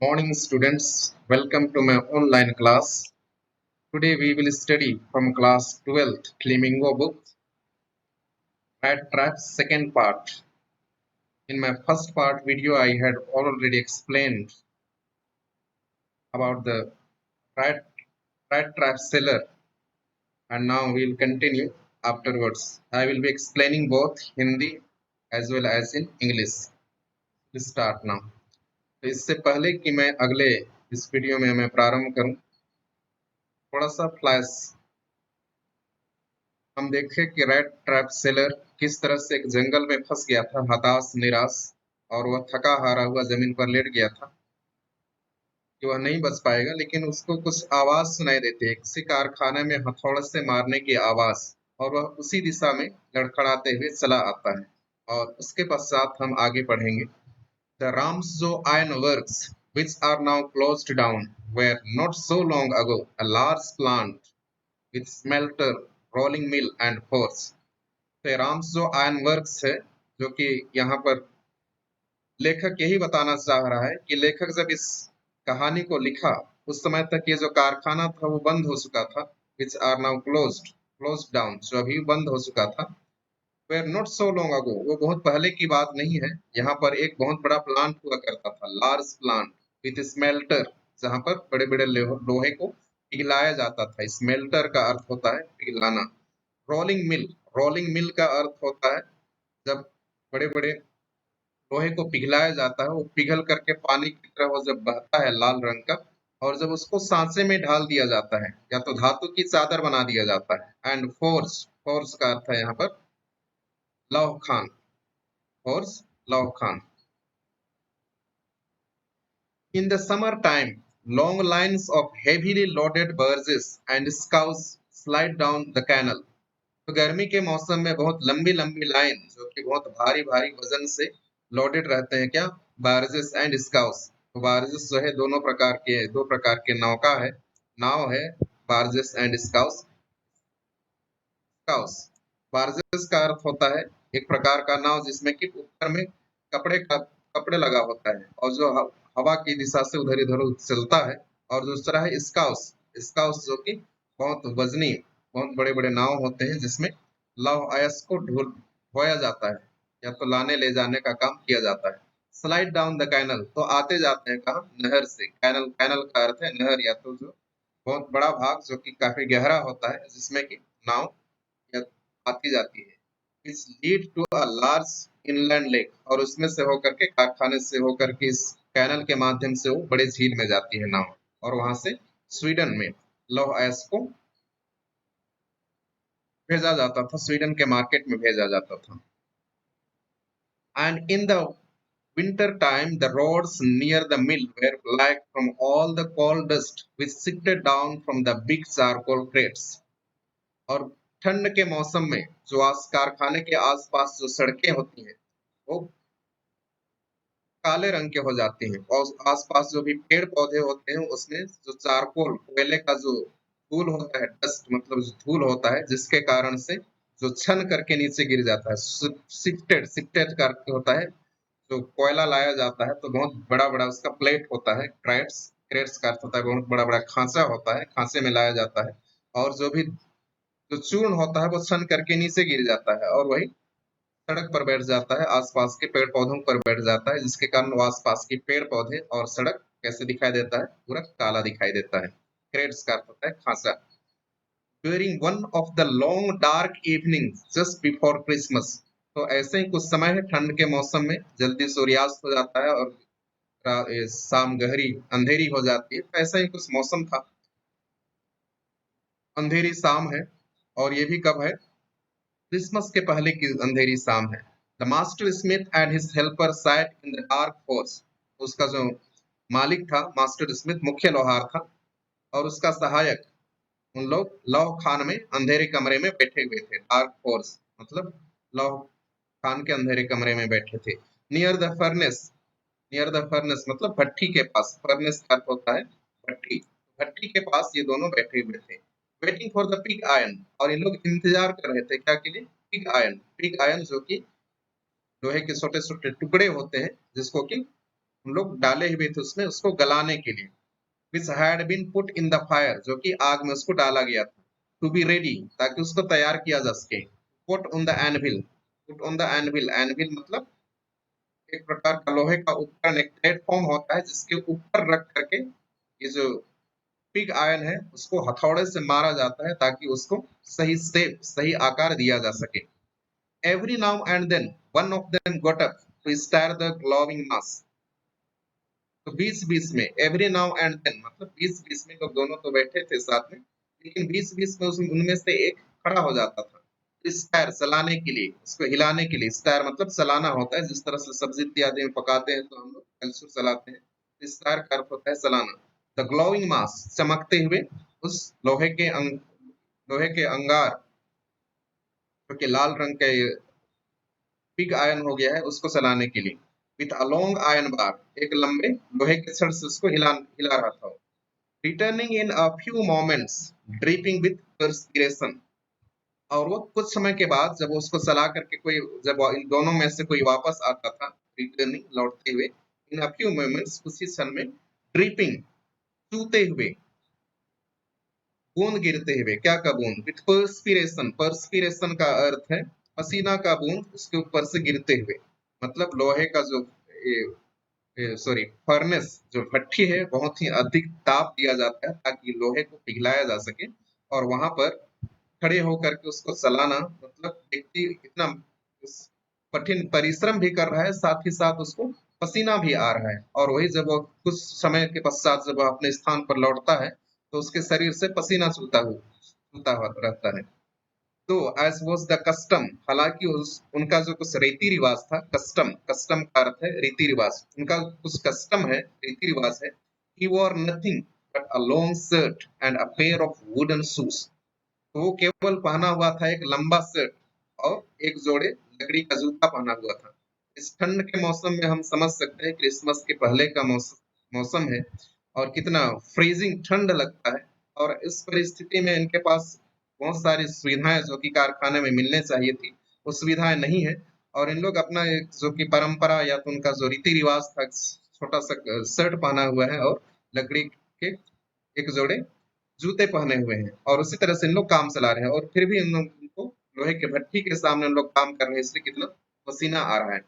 Morning students, welcome to my online class. Today we will study from class 12th Flamingo book, Rat Trap second part. In my first part video I had already explained about the rat, rat trap seller, and now we will continue afterwards. I will be explaining both Hindi as well as in English. Let's start now. तो इससे पहले कि मैं अगले इस video में मैं प्रारंभ करूं, थोड़ा सा फ्लैश हम देखें कि रेड ट्रैप सेलर किस तरह से एक जंगल में फंस गया था, हताश निराश, और वह थका हारा हुआ जमीन पर लेट गया था कि वह नहीं बच पाएगा, लेकिन उसको कुछ आवाज सुनाई देती है, किसी कारखाने में हथौड़े से मारने की आवाज, और वह उसी दिशा में लड़खड़ाते हुए चला आता है। और उसके पश्चात हम आगे पढ़ेंगे। The Ramsjo ironworks which are now closed down were not so long ago a large plant with smelter, rolling mill and forge. Ram's जो आयरन वर्क्स है, जो कि यहाँ पर लेखक यही बताना चाह रहा है कि लेखक जब इस कहानी को लिखा उस समय तक ये जो कारखाना था वो बंद हो चुका था। Which are now closed down, जो अभी बंद हो चुका था। Were not so long ago, वो बहुत पहले की बात नहीं है। यहाँ पर एक बहुत बड़ा प्लांट हुआ करता था, लार्ज प्लांट विथ स्मेल्टर, जहाँ पर बड़े बड़े लोहे को पिघलाया जाता था। स्मेल्टर का अर्थ होता है पिघलाना। रोलिंग मिल का अर्थ होता है जब बड़े बड़े लोहे को पिघलाया जाता है, वो पिघल करके पानी की तरह वो जब बहता है लाल रंग का, और जब उसको सांचे में ढाल दिया जाता है या तो धातु की चादर बना दिया जाता है। एंड फोर्स का अर्थ है यहाँ पर लौह खान, फोर्स लौह Khan. In the summer time long lines of heavily loaded barges and scows slide down the canal. तो गर्मी के मौसम में बहुत लंबी लंबी लाइन, जो कि बहुत भारी भारी वजन से लोडेड रहते हैं, क्या, बार्जेस एंड स्काउस। तो बार्जेस जो है दो प्रकार के नौका है, नाव है, बार्जेस एंड स्काउस। स्काउस बार्जेस का अर्थ होता है एक प्रकार का नाव जिसमें कि ऊपर में कपड़े लगा होता है और जो हवा की दिशा से उधर इधर चलता है। और दूसरा है स्काउस, स्काउस जो कि बहुत वजनी, बहुत बड़े बड़े नाव होते हैं जिसमें लौह अयस्क को ढोया जाता है या तो लाने ले जाने का काम किया जाता है। स्लाइड डाउन द कैनल, तो आते जाते हैं कहा, नहर से। कैनल, कैनल का अर्थ है नहर या तो जो बहुत बड़ा भाग जो कि काफी गहरा होता है जिसमें कि नाव या आती जाती है। इस lead to a large inland lake, और उसमें से होकर के, कारखाने से होकर के इस कैनल के माध्यम से वो बड़े झील में जाती है नाव, और वहां से स्वीडन में लौह अयस्क को भेजा जाता था, स्वीडन के मार्केट में भेजा जाता था। And in the winter time the roads near the mill were black from all the coal dust which sifted down from the big charcoal crates. और ठंड के मौसम में जो कारखाने के आसपास जो सड़कें होती हैं वो काले रंग के हो जाते हैं, और आसपास जो भी पेड़ पौधे होते हैं उसमें जो चारकोल, कोयले का जो धूल होता है, डस्ट मतलब जो धूल होता है, जिसके कारण से जो छन करके नीचे गिर जाता है। सिफ्टेड, सिफ्टेड करके होता है, जो कोयला लाया जाता है तो बहुत बड़ा बड़ा उसका प्लेट होता है, क्रेट्स, क्रेट्स का अर्थ होता है बहुत बड़ा बड़ा खांचा होता है, खांचे में लाया जाता है, और जो भी जो चूर्ण होता है वो छन करके नीचे गिर जाता है और वही सड़क पर बैठ जाता है, आसपास के पेड़ पौधों पर बैठ जाता है, जिसके कारण वो आसपास के पेड़ पौधे और सड़क कैसे दिखाई देता है, पूरा काला दिखाई देता है। क्रेट्स का अर्थ होता है खांचा। During one of the long dark evening just before Christmas, तो ऐसे ही कुछ समय है ठंड के मौसम में, जल्दी सूर्यास्त हो जाता है और शाम गहरी अंधेरी हो जाती है, तो ऐसा ही कुछ मौसम था, अंधेरी शाम है। और ये भी कब है, क्रिसमस के पहले की अंधेरी शाम है। The master Smith and his helper sat in the dark force, उसका जो मालिक था मास्टर स्मिथ मुख्य लोहार था, और उसका सहायक, उन लोग लौह खान में अंधेरे कमरे में बैठे हुए थे। डार्क फोर्स मतलब लौह खान के अंधेरे कमरे में बैठे थे। Near the furnace, near the furnace मतलब भट्टी के पास, फर्नेस का अर्थ होता है भट्टी, भट्टी के पास ये दोनों बैठे हुए थे। Waiting for the pig iron, और इन लोग इंतजार कर रहे थे क्या के लिए, पिग आयरन। पिग आयरन जो कि लोहे के छोटे छोटे टुकड़े होते हैं जिसको कि हम लोग डाले हुए थे उसमें उसको गलाने के लिए। Which had been put in the fire, जो कि आग में उसको डाला गया था। टू बी रेडी, ताकि उसको तैयार किया जा सके। Put on the anvil, put on the anvil, anvil मतलब एक प्रकार का लोहे का उपकरण, एक प्लेटफॉर्म होता है जिसके ऊपर रख करके ये जो पिग आयन है उसको हथौड़े से मारा जाता है ताकि उसको सही शेप, सही आकार दिया जा सके। Every now and then one of them got up to stir the glowing mass. तो बीच बीच में, एवरी नाउ एंड देन मतलब बीच बीच में, लोग दोनों तो बैठे थे साथ में, लेकिन बीच बीच में उनमें से एक खड़ा हो जाता था स्टार चलाने के लिए, उसको हिलाने के लिए। स्टार मतलब चलाना होता है, जिस तरह से सब्जी इत्यादि में पकाते हैं तो हम लोग कलछुल चलाते हैं। स्टार का अर्थ होता है चलाना। द ग्लोइंग मास, चमकते हुए उस लोहे के अंगार, जो कि लाल रंग के पिग आयन हो गया है, उसको चलाने के लिए। विथ अ लॉन्ग आयन बार, एक लंबे लोहे के छड़ से उसको हिला रहा था। Returning in a few moments, dripping with perspiration. और वो कुछ समय के बाद जब वो उसको चला करके कोई, जब इन दोनों में से कोई वापस आता था, रिटर्निंग, लौटते हुए, इन अ फ्यू मोमेंट्स, उसी क्षण में, ड्रिपिंग, चूते हुए, बूंद गिरते हुए। क्या का बूंद? विथ पर्सपिरेशन, पर्सपिरेशन का अर्थ है पसीना का बूंद उसके ऊपर से गिरते हुए। मतलब लोहे का जो सॉरी फर्नेस, जो भट्ठी है, बहुत ही अधिक ताप दिया जाता है ताकि लोहे को पिघलाया जा सके। और वहां पर खड़े होकर के उसको चलाना, मतलब व्यक्ति इतना उस कठिन परिश्रम भी कर रहा है, साथ ही साथ उसको पसीना भी आ रहा है। और वही जब वो कुछ समय के पश्चात जब वह अपने स्थान पर लौटता है तो उसके शरीर से पसीना छूता हुआ रहता है। तो एज वॉज द कस्टम, हालांकि उनका जो कुछ रीति रिवाज था, कस्टम, कस्टम का अर्थ है रीति रिवाज, उनका कुछ कस्टम है, रीति रिवाज है। He wore nothing but a long shirt and a pair of wooden shoes. तो वो केवल पहना हुआ था एक लंबा शर्ट और एक जोड़े लकड़ी का जूता पहना हुआ था। इस ठंड के मौसम में हम समझ सकते हैं, क्रिसमस के पहले का मौसम है और कितना फ्रीजिंग ठंड लगता है। और इस परिस्थिति में इनके पास बहुत सारी सुविधाएं जो कि कारखाने में मिलने चाहिए थी, वो सुविधाएं नहीं है। और इन लोग अपना एक जो कि परंपरा या तो उनका जो रीति रिवाज था, छोटा सा शर्ट पहना हुआ है और लकड़ी के एक जोड़े जूते पहने हुए हैं, और उसी तरह से इन लोग काम चला रहे हैं। और फिर भी इन लोग को लोहे के भट्ठी के सामने उन लोग काम कर रहे हैं, इसलिए कितना पसीना आ रहा है।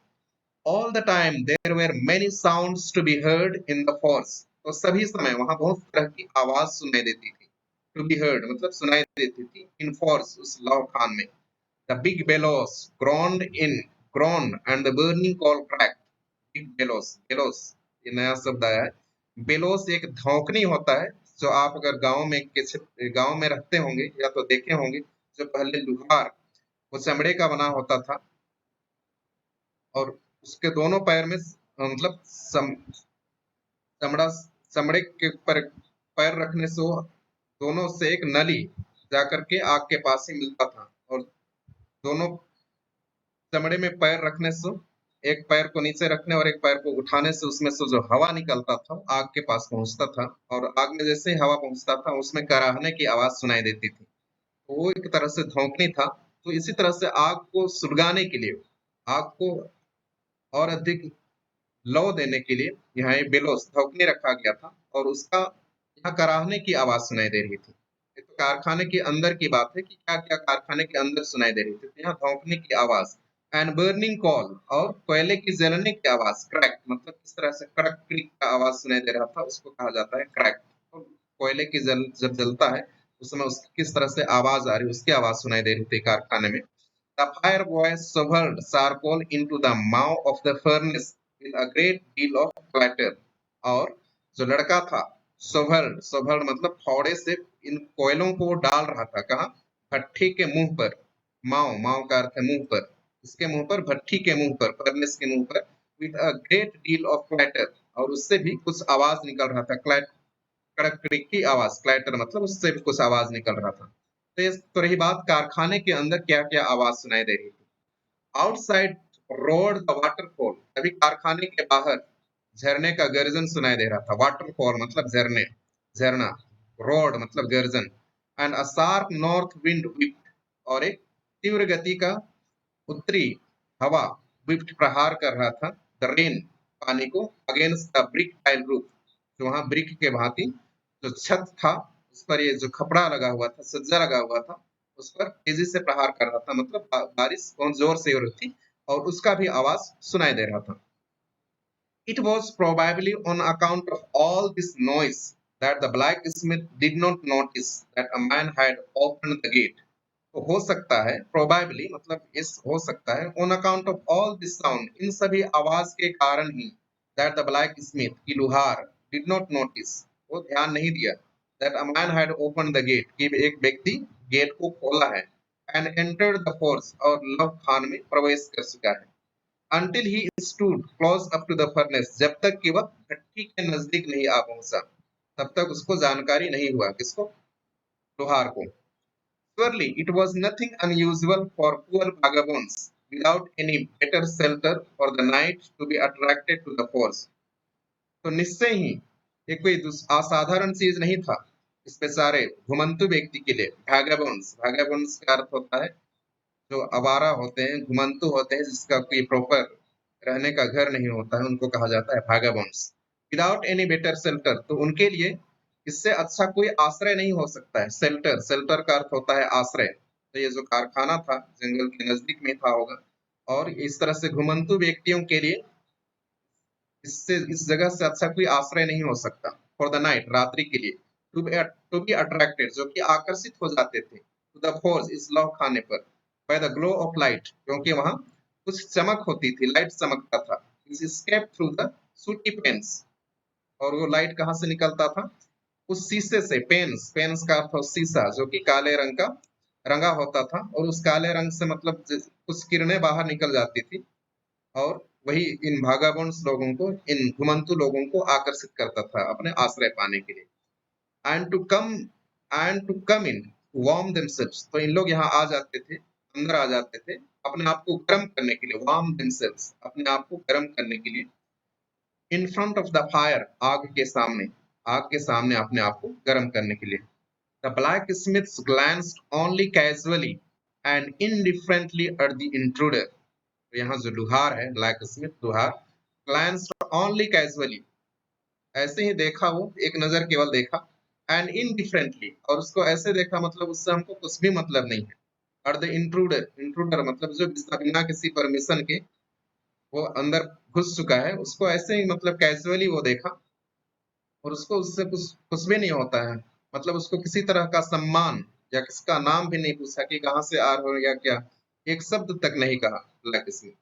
All the time there were many sounds to be heard in the force. तो सभी समय वहां बहुत तरह की आवाज सुनाई देती थी। टू बी हर्ड मतलब सुनाई देती थी, इन फॉर्स उस लौ खान में। The big bellows ग्रोन्ड and the burning call cracked. Big bellows, bellows ये नया शब्द आया है। बेलोस एक धौंकनी होता है, जो आप अगर गांव में रहते होंगे या तो देखे होंगे। जो पहले लुहार, वो चमड़े का बना होता था और उसके दोनों पैर में मतलब चमड़ा, चमड़े के ऊपर पैर रखने से वो दोनों से एक नली जाकर के आग के पास ही मिलता था। और दोनों चमड़े में पैर रखने से, एक पैर को नीचे रखने और एक पैर को उठाने से, उसमें से जो हवा निकलता था आग के पास पहुंचता था। और आग में जैसे ही हवा पहुंचता था उसमें कराहने की आवाज सुनाई देती थी। तो वो एक तरह से धौंकनी था। तो इसी तरह से आग को सुलगाने के लिए, आग को और अधिक लौ देने के लिए यहाँ ये बेलोस धौंकनी रखा गया था, और उसका यहाँ कराहने की आवाज सुनाई दे रही थी। ये तो कारखाने के अंदर की बात है कि क्या क्या कारखाने के अंदर सुनाई दे रही थी। तो यहाँ धौंकने की आवाज, एंड बर्निंग कॉल, और कोयले की जलने की आवाज, क्रैक मतलब किस तरह से कड़क क्रिक का आवाज सुनाई दे रहा था, उसको कहा जाता है क्रैक। तो कोयले की जब जलता है उस समय उसकी किस तरह से आवाज आ रही, उसकी आवाज सुनाई दे रही थी कारखाने में। The fire boy shoveled charcoal into the mouth of the furnace with a great deal of clatter। और जो लड़का था, shoveled मतलब फावड़े से इन कोयलों को डाल रहा था। कहाँ? भट्ठी के मुंह पर। माव का अर्थ है मुंह पर। इसके मुंह पर, भट्ठी के मुंह पर, फर्नेस के मुंह पर। with a great deal of clatter, और उससे भी कुछ आवाज निकल रहा था। कड़क कड़क की आवाज, क्लैटर मतलब उससे भी कुछ आवाज निकल रहा था। तो ये तो रही बात कारखाने के अंदर क्या क्या आवाज सुनाई दे रही थी। आउटसाइड रोड द वाटरफॉल, अभी कारखाने के बाहर झरने का गर्जन सुनाई दे रहा था। वाटरफॉल मतलब झरने, झरना। रोड मतलब गर्जन। And a sharp north wind whipped, और एक तीव्र गति का उत्तरी हवा व्हिप्ड प्रहार कर रहा था। द रेन पानी को against the brick tile roof, जो वहां ब्रिक के भांति जो छत था उस पर ये जो खपड़ा लगा हुआ था, सज्जा लगा हुआ था, उस पर तेजी से प्रहार कर रहा था। मतलब बारिश बहुत जोर से हो रही थी और उसका भी आवाज सुनाई दे रहा था। It was probably on account of all this noise that the blacksmith did not notice that a man had opened the gate. तो हो सकता है, probably मतलब इस हो सकता है, on account of all this sound, इन सभी आवाज के कारण ही, that the blacksmith की लुहार did not notice, वो ध्यान नहीं दिया, that a man had opened the gate, कि एक व्यक्ति गेट को खोला है, and entered the force और लव खान में प्रवेश कर चुका है। until he stood close up to the furnace, जब तक कि वह भट्टी के नजदीक नहीं आ पहुंचा, तब तक उसको जानकारी नहीं हुआ, किसको, लोहार को। Surely it was nothing unusual for poor vagabonds without any better shelter for the night to be attracted to the force. तो निश्चय ही ये कोई असाधारण चीज नहीं था इस बेचारे घुमंतु व्यक्ति के लिए। भागाबोन्स, भागाबोन्स का अर्थ होता है जो आवारा होते हैं, घुमंतु होते हैं, जिसका कोई प्रॉपर रहने का घर नहीं होता है, उनको कहा जाता है भागाबोन्स। विदाउट एनी बेटर शेल्टर, तो उनके लिए इससे अच्छा कोई आश्रय नहीं हो सकता है। शेल्टर, शेल्टर का अर्थ होता है आश्रय। तो ये जो कारखाना था जंगल के नजदीक में था होगा, और इस तरह से घुमंतु व्यक्तियों के लिए इससे इस जगह से अच्छा कोई आश्रय नहीं हो सकता। फॉर द नाइट, रात्रि के लिए, टू बी अट्रैक्टेड, जो कि आकर्षित हो जाते थे, टू द फोर्स, इस लौ खाने पर, by the glow of light, क्योंकि वहां कुछ चमक होती थी, लाइट चमकता था, escape through the sooty panes, और वो लाइट कहाँ से निकलता था, उस शीशे से। पेन्स, पेन्स का अर्थ शीशा, जो कि काले रंग का रंगा होता था, और उस काले रंग से मतलब कुछ किरणें बाहर निकल जाती थी, और वही इन भागाबोन्स लोगों को, इन घुमंतु लोगों को आकर्षित करता था अपने आश्रय पाने के लिए। And to come, and to come in warm themselves, तो इन लोग यहाँ आ जाते थे, अंदर आ जाते थे अपने आप को गर्म करने के लिए। वार्म देमसेल्व्स, अपने आप को गर्म करने के लिए। In front of the fire, आग के सामने, आग के सामने अपने आप को गर्म करने के लिए। The blacksmiths glanced only casually and indifferently at the intruder. तो यहाँ जो लुहार है, ब्लैक स्मिथ लुहार, glanced only casually, ऐसे ही देखा, वो एक नजर केवल देखा, एंड indifferently, और उसको ऐसे देखा मतलब उससे हमको कुछ भी मतलब नहीं है। और द इंट्रूडर, इंट्रूडर मतलब जो बिना किसी परमिशन के वो अंदर घुस चुका है, उसको ऐसे ही मतलब कैजुअली वो देखा, और उसको उससे कुछ कुछ भी नहीं होता है। मतलब उसको किसी तरह का सम्मान या किसका नाम भी नहीं पूछा कि कहाँ से आ रहे हो या क्या, एक शब्द तक नहीं कहा black Smith.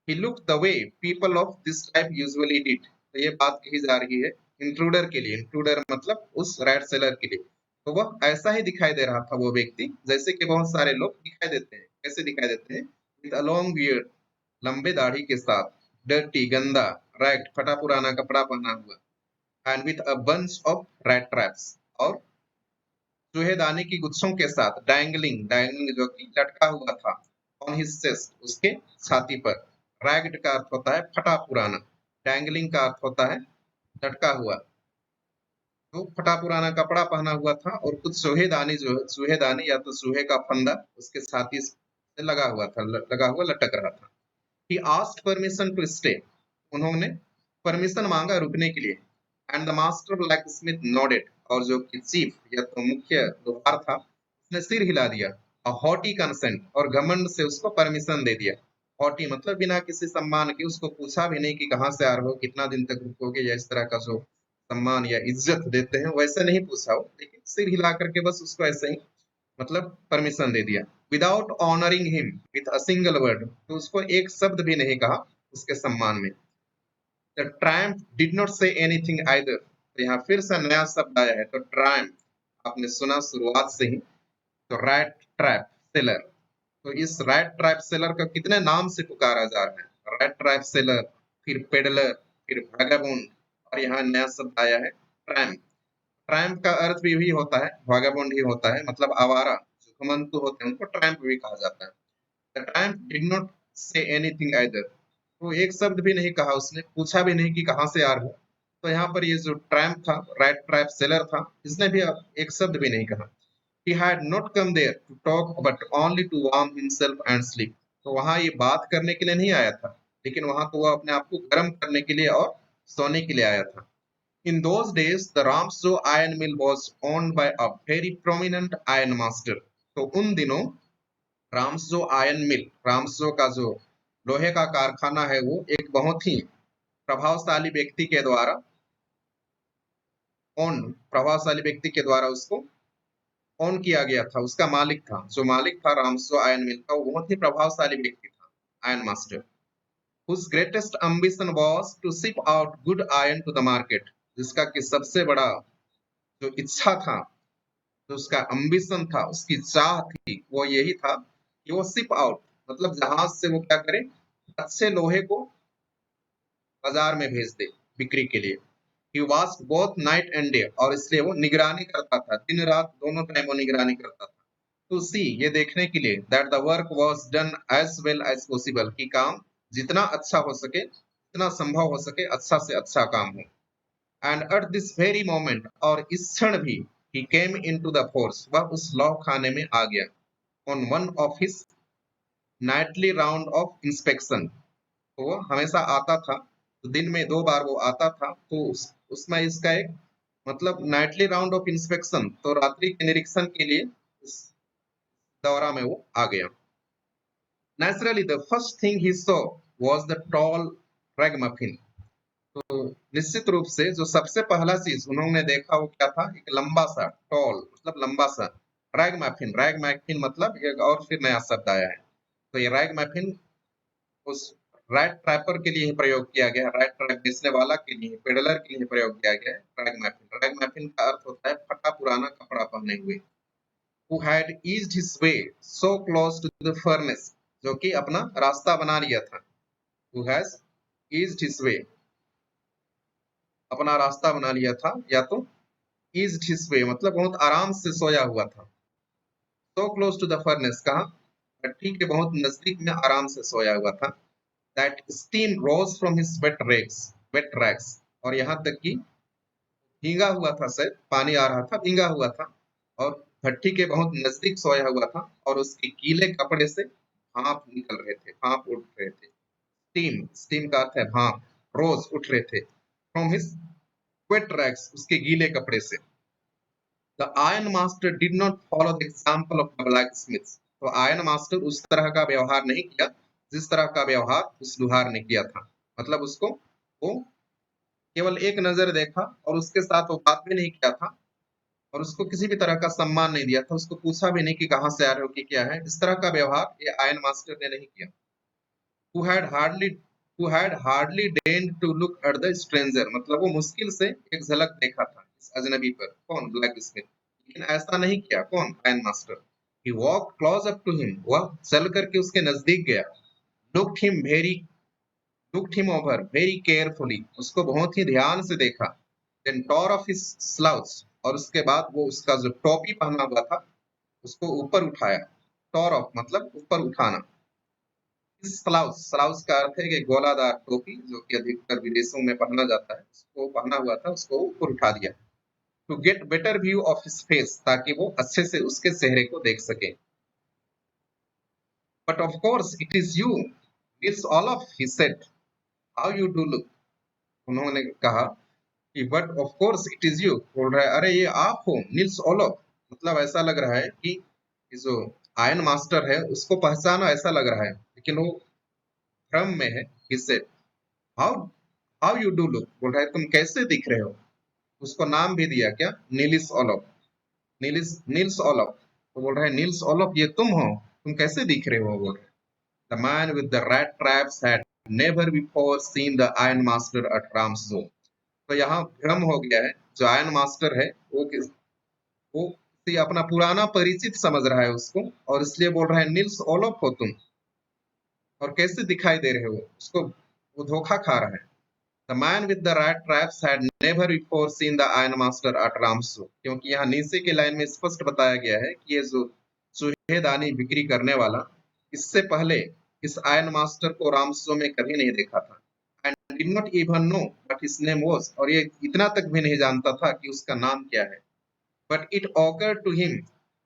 He looked the way people of this type usually did. तो ये बात कही जा रही है इंट्रूडर के लिए, इंट्रूडर मतलब उस रैट सेलर के लिए। तो वह ऐसा ही दिखाई दे रहा था वो व्यक्ति, जैसे कि बहुत सारे लोग दिखाई देते हैं। कैसे दिखाई देते हैं? विद अ लॉन्ग बियर्ड, लंबे दाढ़ी के साथ, डर्टी, गंदा, रैग्ड, फटा पुराना कपड़ा पहना हुआ, and with a bunch of rat traps, और चूहेदानी की गुच्छों के साथ, डैंगलिंग, डैंगलिंग जो कि लटका हुआ था, ऑन हिज चेस्ट, उसके छाती पर। रैग्ड का अर्थ होता है फटा पुराना, डैंगलिंग का अर्थ होता है लटका हुआ। तो फटा पुराना कपड़ा पहना हुआ था, और कुछ चूहेदानी, जो है चूहेदानी या तो चूहे का फंदा उसके छाती से लगा हुआ था, लगा हुआ लटक रहा था। He asked permission to stay. उन्होंने परमिशन मांगा रुकने के लिए। And the master blacksmith nodded, और जो कि चीफ या तो मुख्य लोहार था, उसने सिर हिला दिया। अ हॉटी कंसेंट, और घमंड से उसको परमिशन दे दिया। हॉटी मतलब बिना किसी सम्मान के, उसको पूछा भी नहीं कि कहाँ से आ रहे हो, कितना दिन तक रुकोगे, या इस तरह का जो सम्मान या इज्जत देते हैं वैसे नहीं पूछा हो, लेकिन सिर हिला करके बस उसको ऐसे ही मतलब परमिशन दे दिया। Without honouring him with a single word, तो उसको एक शब्द भी नहीं कहा उसके सम्मान में। The Triumph did not say anything either, तो यहाँ फिर से नया शब्द आया है। तो ट्रायम्फ आपने सुना शुरुआत से ही। तो रैट ट्रैप सेलर, तो इस रैट ट्रैप सेलर का कितने नाम से पुकारा जा रहा है? रैट ट्रैप सेलर, फिर पेडलर, फिर भागाबोंड, और यहाँ नया शब्द आया है ट्रैम्प। ट्रैम्प का अर्थ भी होता है भागाबोंड ही होता है, मतलब आवारा, जो घुमंतु होते हैं उनको ट्रैम्प भी कहा जाता है। The tramp did not say anything either, तो एक शब्द भी नहीं कहा उसने, पूछा भी नहीं कि कहाँ से आ रहे हो। तो यहाँ पर ये जो ट्रैम्प था, रैट ट्रैप सेलर था, इसने भी एक शब्द भी नहीं कहा। He had not come there to talk but only to warm himself and sleep. तो वहां ये बात करने के लिए नहीं आया था, लेकिन वहां तो वो अपने आप को गर्म करने के लिए और सोने के लिए आया था। In those days, the Ramsjo iron mill was owned by a very prominent iron master. तो उन दिनों राम्सजो आयरन मिल, राम्सजो का जो लोहे का कारखाना है, वो एक बहुत ही प्रभावशाली व्यक्ति के द्वारा प्रभावशाली व्यक्ति के द्वारा उसको ओन किया गया था। उसका मालिक था, जो मालिक था राम्सजो आयरन मिल का, वो बहुत ही प्रभावशाली व्यक्ति था, iron master. whose greatest ambition was to ship out good iron to the market, जिसका कि सबसे बड़ा जो इच्छा था, जो उसका अम्बिशन था, उसकी चाह थी, वो यही था कि वो शिप आउट, मतलब जहाज से वो क्या करे, अच्छे लोहे को बाजार में भेज दे बिक्री के लिए। He watched both night and day, और इसलिए वो निगरानी करता था, दिन रात दोनों टाइम वो निगरानी करता था। To see, ये देखने के लिए that the work was done as well as possible, कि काम जितना अच्छा हो सके, जितना संभव हो सके, अच्छा से अच्छा काम हो। And at this very moment, और इस क्षण भी, he came into the force, वह उस लौ खाने में आ गया। On one of his nightly round of inspection, तो वो हमेशा आता था, तो दिन में 2 बार वो आता था, तो उसमें इसका एक मतलब नाइटली राउंड ऑफ इंस्पेक्शन, तो रात्रि के निरीक्षण के लिए इस दौरा में वो आ गया। Naturally, the first thing he saw was the tall ragamuffin. तो निश्चित रूप से जो सबसे पहला चीज उन्होंने देखा वो क्या था, एक लंबा सा, टॉल मतलब लंबा सा, रैगमैफिन। रैगमैफिन मतलब एक और फिर नया शब्द आया है। तो ये रैगमैफिन उस रैट ट्रैपर के लिए प्रयोग किया गया है, रैट ट्रैप बेचने वाला के लिए, पेडलर के लिए प्रयोग किया गया है रैगमैफिन। रैगमैफिन का अर्थ होता है फटा पुराना कपड़ा पहने हुए। Who had eased his way so close to the furnace, जो कि अपना रास्ता बना लिया था। Who has eased his way, अपना रास्ता बना लिया था, या तो eased his way मतलब बहुत आराम से सोया हुआ था। So close to the furnace, कहा भट्टी के बहुत नजदीक में आराम से सोया हुआ था। That steam rose from his wet rags, और यहाँ तक कि भीगा हुआ था, शायद पानी आ रहा था, भीगा हुआ था, और भट्टी के बहुत नजदीक सोया हुआ था, और उसके गीले कपड़े से भाप निकल रहे थे, भाप उठ रहे थे। स्टीम, स्टीम का अर्थ है भाप, रोज उठ रहे थे फ्रॉम हिज वेट रैग्स, उसके गीले कपड़े से। The iron master did not follow the example of the black Smith, तो आयरन मास्टर उस तरह का व्यवहार नहीं किया जिस तरह का व्यवहार उस लुहार ने किया था। मतलब उसको वो केवल एक नजर देखा और उसके साथ वो बात भी नहीं किया था, और उसको किसी भी तरह का सम्मान नहीं दिया था, उसको पूछा भी नहीं कि कहाँ से आ रहे हो, कि क्या है। इस तरह का व्यवहार ये आयन मास्टर ने नहीं किया। who had hardly who had hardly deigned to look at the stranger, मतलब वो मुश्किल से एक झलक देखा था इस अजनबी पर, कौन, ब्लैक स्मिथ, लेकिन ऐसा नहीं किया, कौन, ion master. he walked close up to him, वह चल करके उसके नजदीक गया। looked him over very carefully, उसको बहुत ही ध्यान से देखा। then tore off his slouch, और उसके बाद वो उसका जो टोपी पहना हुआ था उसको ऊपर उठाया। tore off मतलब ऊपर उठाना। स्लाउस, स्लाउस का अर्थ है कि गोलादार टोपी, जो कि अधिकतर विदेशों में पहना जाता है, उसको पहना हुआ था, उसको ऊपर उठा दिया। To get better view of his face, ताकि वो अच्छे से उसके चेहरे को देख सके। But of course it is you, it's all of, he said, how you do look, उन्होंने कहा कि but of course it is you, बोल रहा है अरे ये आप हो, नील्स ओलोफ, मतलब ऐसा लग रहा है कि जो आयन मास्टर है उसको पहचाना ऐसा लग रहा है, लेकिन वो भ्रम में है। he said, how how you do look, बोल रहा है तुम कैसे दिख रहे हो। उसको नाम भी दिया क्या, नीलिस ओलोफ, नील्स ओलोफ, तो बोल रहा है नील्स ओलोफ ये तुम हो, तुम कैसे दिख रहे हो, बोल रहे हैं। The man with the rat traps had never before seen the iron master at Ramsjo, तो यहाँ भ्रम हो गया है। जो आयरन मास्टर है वो किसी अपना पुराना परिचित समझ रहा है उसको, और इसलिए बोल रहा है नील्स ओलोफ हो तुम, और कैसे दिखाई दे रहे हो, उसको वो धोखा खा रहा है। The man with the rat traps had never before seen the iron master at Ramsu, क्योंकि यहाँ नीचे के लाइन में स्पष्ट बताया गया है कि ये जो चूहेदानी बिक्री करने वाला, इससे पहले इस आयरन मास्टर को रामसो में कभी नहीं देखा था। And did not even know what his name was, और ये इतना तक भी नहीं जानता था कि उसका नाम क्या है। But it occurred to him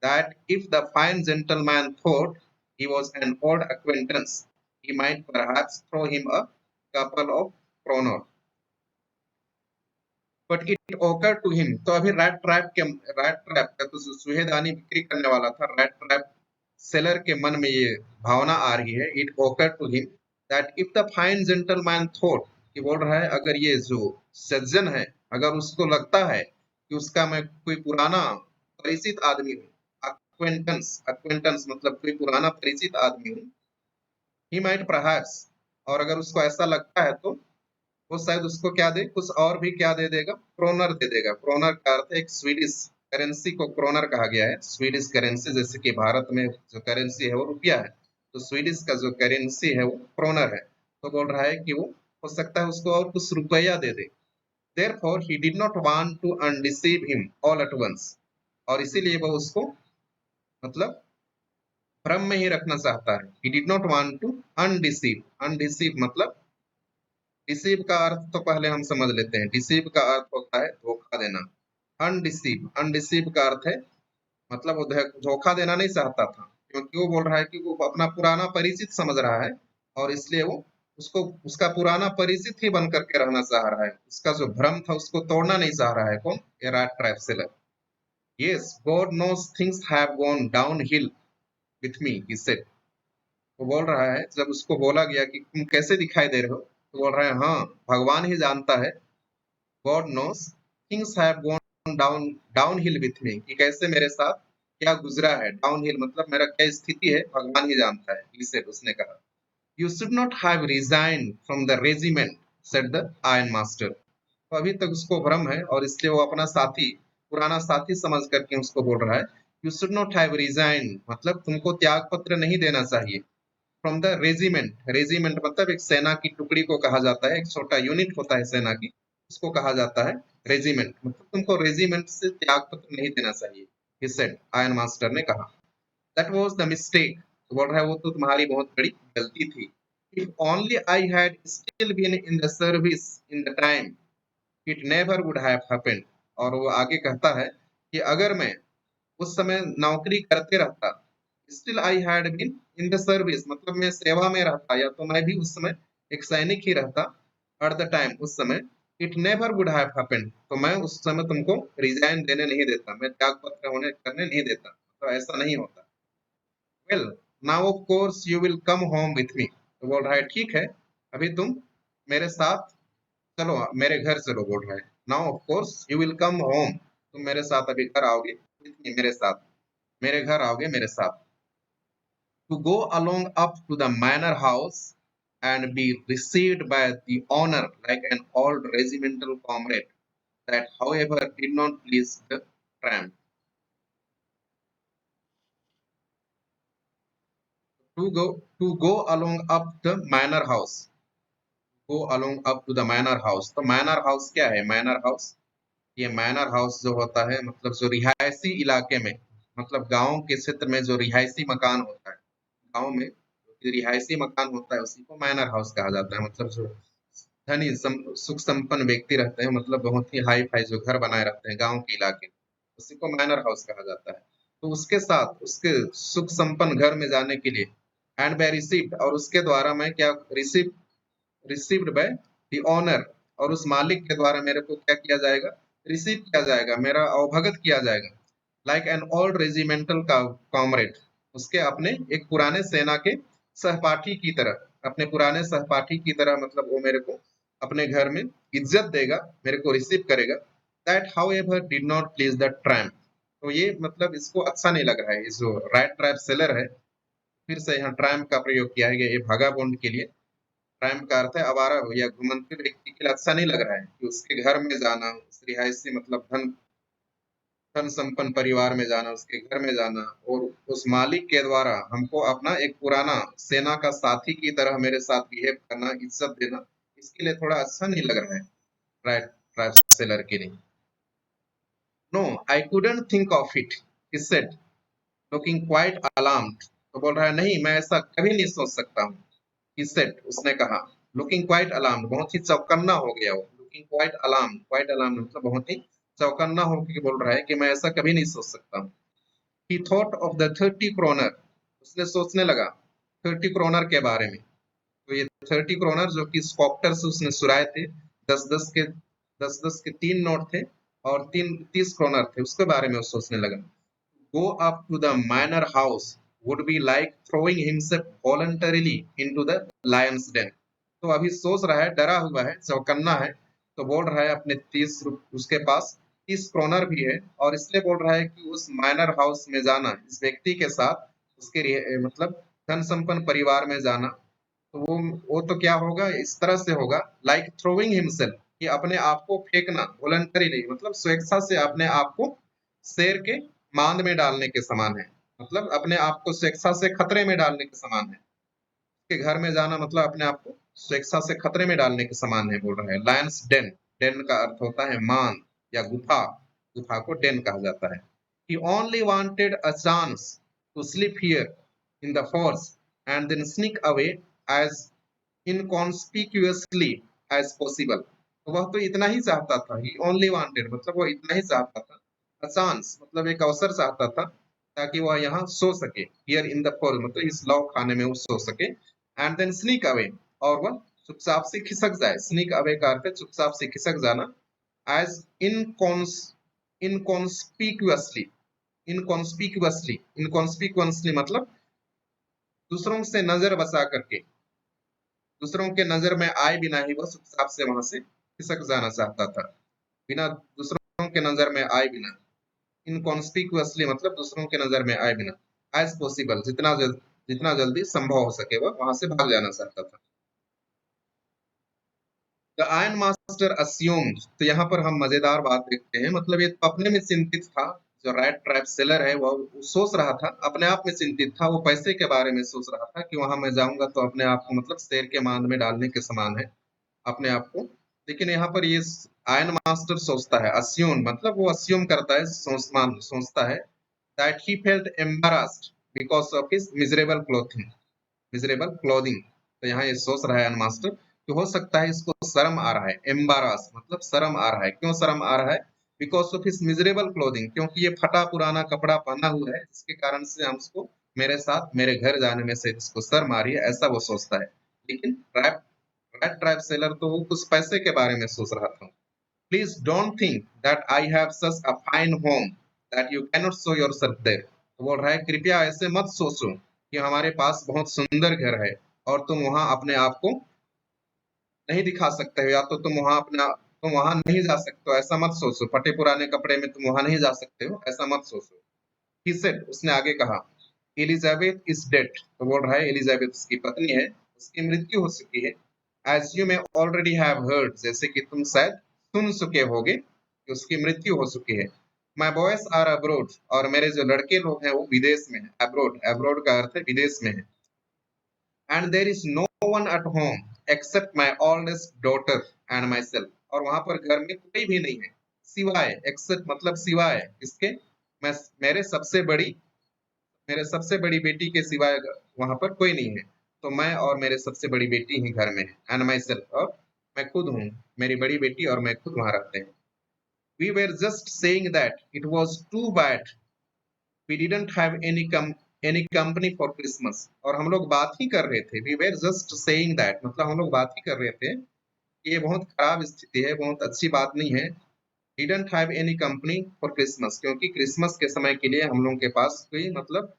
that if the fine gentleman thought he was an old acquaintance, he might perhaps throw him a couple of kroner. But it occurred to him, तो अभी रैट ट्रैप का तो सुहेदानी बिक्री करने वाला था, rat trap seller के मन में ये भावना आ रही है, it occur to him that if the fine gentleman thought, कि बोल रहा है अगर ये जो सज्जन है, अगर उसको लगता है कि उसका मैं कोई पुराना परिचित आदमी हूँ, अक्वेंटेंस मतलब कोई पुराना परिचित आदमी हूँ, ही माइट परहैप्स, और अगर उसको ऐसा लगता है तो वो शायद उसको क्या दे, कुछ और भी क्या दे देगा, क्रोनर दे देगा। क्रोनर का अर्थ है एक स्वीडिश करेंसी को क्रोनर कहा गया है। स्वीडिश करेंसी, जैसे कि भारत में जो करेंसी है वो रुपया है, तो स्वीडिश का जो करेंसी है वो क्रोनर है। तो बोल रहा है कि वो हो सकता है उसको और कुछ रुपया दे दे। Therefore he did not want to undeceive him all at once, और इसीलिए वो उसको मतलब भ्रम में ही रखना चाहता है। He did not want to undeceive मतलब डिसीव का अर्थ तो पहले हम समझ लेते हैं। डिसीव का अर्थ होता है धोखा देना। अनडिसीव का अर्थ है मतलब वो धोखा देना नहीं चाहता था, क्योंकि वो बोल रहा है कि वो अपना पुराना परिचित समझ रहा है, और इसलिए वो उसको उसका पुराना परिचित ही बन करके रहना चाह रहा है। उसका जो भ्रम था उसको तोड़ना नहीं चाह रहा है। कौन? ये rat trap seller. Yes, God knows things have gone down hill with me, he said. वो बोल रहा है, जब उसको बोला गया कि तुम कैसे दिखाई दे रहे हो, तो बोल रहा है हाँ, भगवान ही जानता है। God knows things have gone down hill with me, कि कैसे मेरे साथ क्या गुजरा है। डाउन हिल मतलब मेरा क्या स्थिति है, भगवान ही जानता है। he said, उसने कहा, you should not have resign from the regiment, said the iron master. तो अभी तक उसको भ्रम है, और इसलिए वो अपना साथी, पुराना साथी समझ करके उसको बोल रहा है, you should not have resign मतलब तुमको त्याग पत्र नहीं देना चाहिए। फ्रॉम द रेजिमेंट, रेजिमेंट मतलब एक सेना की टुकड़ी को कहा जाता है, एक छोटा यूनिट होता है सेना की, उसको कहा जाता है रेजिमेंट। मतलब तुमको रेजिमेंट से त्याग पत्र नहीं देना चाहिए, he said, आयरन मास्टर ने कहा। दैट वाज द मिस्टेक, तो बोल रहा है वो तो तुम्हारी बहुत बड़ी गलती थी। If only I had still been in the service in the time, it never would have happened. और वो आगे कहता है कि अगर मैं उस समय नौकरी करते रहता, still I had been in the service मतलब मैं सेवा में रहता, या तो मैं भी उस समय एक सैनिक ही रहता, एट द टाइम उस समय, it never would have happened, तो मैं उस समय तुमको रिजाइन देने नहीं देता, मैं त्याग पत्र होने करने नहीं देता, तो ऐसा नहीं होता। Well, now of course you will come home with me, तो बोल रहा है ठीक है, अभी तुम मेरे साथ चलो, मेरे घर चलो, बोल रहा है। Now of course you will come home, तुम मेरे साथ अभी घर आओगे, विथ मी मेरे साथ, मेरे घर आओगे मेरे साथ। To go along up to the manor house and be received by the owner like an old regimental comrade, that however did not please the tramp. To go along up the manor house, go along up to the manor house, तो manor house क्या है? manor house, ये manor house जो होता है मतलब जो रिहायशी इलाके में, मतलब गांव के क्षेत्र में जो रिहायशी मकान होता है, गांव में जो रिहायशी मकान होता है उसी को मैनर हाउस कहा जाता है। मतलब जो धनी सुख संपन्न व्यक्ति रहते हैं, मतलब बहुत ही हाई फाई जो घर बनाए रहते हैं गांव के इलाके, उसी को मैनर हाउस कहा जाता है। तो उसके साथ उसके सुख संपन्न घर में जाने के लिए, एंड बाय रिसीव्ड, और उसके द्वारा मैं क्या रिसीव्ड बाय द ओनर, और उस मालिक के द्वारा मेरे को क्या किया जाएगा, रिसीव किया जाएगा, मेरा अवभगत किया जाएगा। Like an old regimental comrade, उसके अपने एक पुराने सेना के सहपाठी की तरह, अपने पुराने सहपाठी की तरह, मतलब वो मेरे को अपने घर में इज्जत देगा, मेरे को रिसीव करेगा। That how ever did not please the tramp, तो ये मतलब इसको अच्छा नहीं लग रहा है, इस जो राइट ट्रैप सेलर है, फिर से यहाँ ट्रैम्प का प्रयोग किया है ये भागाबोंड के लिए। ट्रैम्प का अर्थ है आवारा या घुमंतु व्यक्ति के लिए अच्छा नहीं लग रहा है कि उसके घर में जाना, उस रिहायशी मतलब धन धन संपन्न परिवार में जाना, उसके घर में जाना, और उस मालिक के द्वारा हमको अपना एक पुराना सेना का साथी की तरह मेरे साथ बिहेव करना, इज्जत देना, इसके लिए थोड़ा अच्छा नहीं लग रहा है राइट ट्रैप सेलर के लिए। No, I couldn't think of it, he said, looking quite alarmed, तो बोल रहा है नहीं, मैं ऐसा कभी नहीं सोच सकता हूँ। he said, उसने कहा, लुकिंग क्वाइट अलार्म्ड, बहुत ही चौकन्ना हो गया वो। लुकिंग क्वाइट अलार्म्ड मतलब बहुत ही चौकन्ना होकर बोल रहा है कि मैं ऐसा कभी नहीं सोच सकता हूँ। he thought of the 30 kroner, उसने सोचने लगा 30 kroner के बारे में। तो ये 30 क्रोनर जो कि स्कॉप्टर से उसने सुराए थे, 10-10 के 3 नोट थे और 30 क्रोनर थे, उसके बारे में वो सोचने लगा। Go up to the manor house would be like throwing himself voluntarily into the lion's den. तो अभी सोच रहा है, डरा हुआ है, चौकन्ना है, तो बोल रहा है अपने 30 उसके पास 30 क्रोनर भी है और इसलिए बोल रहा है कि उस माइनर हाउस में जाना, इस व्यक्ति के साथ उसके मतलब धन संपन्न परिवार में जाना, तो वो तो क्या होगा, इस तरह से होगा, लाइक थ्रोइंग हिमसेल्फ, कि अपने आप को फेंकना, वॉलंटरी नहीं, मतलब स्वेच्छा से अपने आप को शेर के मांद में डालने के समान है, मतलब अपने आप को स्वेच्छा से खतरे में डालने के समान है। के घर में जाना मतलब अपने आप को स्वेच्छा से खतरे में डालने के समान है, बोल रहा है। लायंस डेन, डेन का अर्थ होता है मान या गुफा, गुफा को डेन कहा जाता है। He only wanted a chance to slip here in the forest and then sneak away as inconspicuously as possible. तो वह तो इतना ही चाहता था, he only wanted मतलब वो इतना ही चाहता था, a chance मतलब एक अवसर चाहता था ताकि वह यहाँ सो सके, here in the forest मतलब इस लौ खाने में वो सो सके, एंड देन स्नीक अवे और वह चुपचाप से खिसक जाए, स्नीक अवे का अर्थ है चुपचाप से खिसक जाना, एज इनकॉन्स्पिक्यूअसली, इनकॉन्स्पिक्यूअसली, इनकॉन्स्पिक्यूअसली मतलब दूसरों से नजर बचा करके, दूसरों के नजर में आए बिना ही वह चुपचाप से वहां से खिसक जाना चाहता था, बिना दूसरों के नजर में आए बिना, इनकॉन्स्पिक्यूअसली मतलब दूसरों के नजर में आए बिना, एज पॉसिबल जितना जल्दी संभव हो सके वह वहां से भाग जाना चाहता था। द आयरन मास्टर अस्यूम्ड, तो यहाँ पर हम मजेदार बात देखते हैं, मतलब ये तो अपने में चिंतित था, जो रैट ट्रैप सेलर है वो सोच रहा था, अपने आप में चिंतित था, वो पैसे के बारे में सोच रहा था कि वहां मैं जाऊंगा तो अपने आप को मतलब शेर के मांद में डालने के समान है अपने आप को। लेकिन यहाँ पर ये आयरन मास्टर सोचता है, अस्यूम मतलब वो अस्यूम करता है, सोचता है that he felt embarrassed because of his miserable clothing. तो यहाँ ये सोच रहा है अनमास्टर कि हो सकता है इसको शर्म आ रहा है, एम्बारास मतलब शर्म आ रहा है, क्यों शर्म आ रहा है, because of his miserable clothing, क्योंकि ये फटा पुराना कपड़ा पहना हुआ है जिसके कारण से हम उसको मेरे साथ मेरे घर जाने में से इसको शर्म आ रही है, ऐसा वो सोचता है। लेकिन रैट ट्रैप सेलर तो वो कुछ पैसे के बारे में सोच रहा था। Please don't think that I have such a fine home that you cannot show yourself there. तो बोल रहा है कृपया ऐसे मत सोचो कि हमारे पास बहुत सुंदर घर है और तुम वहां अपने आप को नहीं दिखा सकते हो, या तो तुम वहां नहीं जा सकते हो, ऐसा मत सोचो, फटे पुराने कपड़े में तुम वहां नहीं जा सकते हो, ऐसा मत सोचो। He said, उसने आगे कहा, एलिजाबेथ इज डेड, तो बोल रहा है एलिजाबेथ उसकी पत्नी है, उसकी मृत्यु हो चुकी है। As you may already have heard, जैसे कि तुम शायद सुन चुके होगे कि उसकी मृत्यु हो चुकी है। माई बॉयज आर अब्रोड, और मेरे जो लड़के लोग हैं वो विदेश में है, अब्रोड, अब्रोड का अर्थ है विदेश में है। And there is no one at home except my oldest daughter and myself, और वहां पर घर में कोई भी नहीं है सिवाय, एक्सेप्ट मतलब सिवाय इसके, मैं मेरे सबसे बड़ी मेरे सबसे बड़ी बेटी के सिवाय वहां पर कोई नहीं है, तो मैं और मेरे सबसे बड़ी बेटी ही घर में है, एंड माई सेल्फ, और मैं खुद हूँ, मेरी बड़ी बेटी और मैं खुद वहां रहते हैं। We were just saying that it was too bad we didn't have any company for Christmas, और हम लोग बात ही कर रहे थे, we were just saying that मतलब हम लोग बात ही कर रहे थे कि ये बहुत खराब स्थिति है, बहुत अच्छी बात नहीं है। didn't have any company for Christmas, क्योंकि क्रिसमस के समय के लिए हम लोगों के पास कोई मतलब